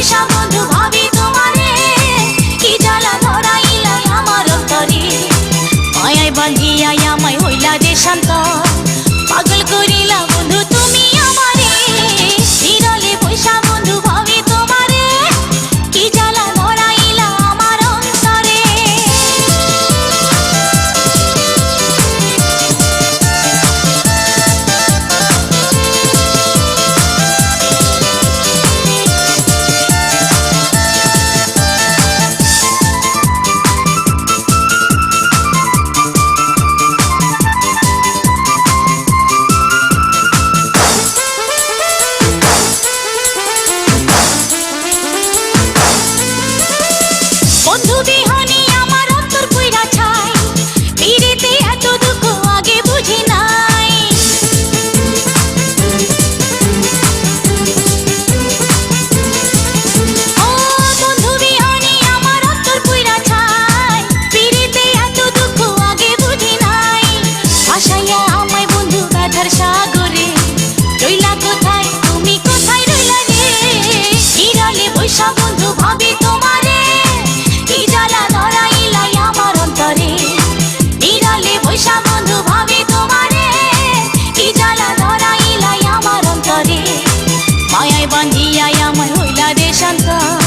বৈশা বন্ধু ভাবি তোমারে, কি জ্বালা ধরাইলা আমার অন্তরে। মায়ায় বাঁধিয়া আমায় হইলা দেশান্তর, পাগল করিলা বন্ধু তুমি আমারে। বিরলে বৈশা বন্ধু ভাবি তোমারে, কি জ্বালা ধরাইলা আমার অন্তরে। বন্ধু বিহনে আমার অন্তর পুইরা ছাই, পিরিতে এত দুঃখ আগে বুঝি নাই। ও বন্ধু বিহনে আমার অন্তর পুইরা ছাই, পিরিতে এত দুঃখ আগে বুঝি নাই। ভাসাইয়া আমায় বন্ধু ব্যথার সাগরে, রইলা কোথায় তুমি কোথায় রইলা রে। বিরলে বৈশা বন্ধু ভাবি তোমারে, কি জ্বালা ধরাইলা আমার অন্তরে। বিরলে বৈশা বন্ধু ভাবি তোমারে, কি জ্বালা ধরাইলা আমার অন্তরে। মায়ায় বাঁধিয়া আমায় হইলা দেশান্তর,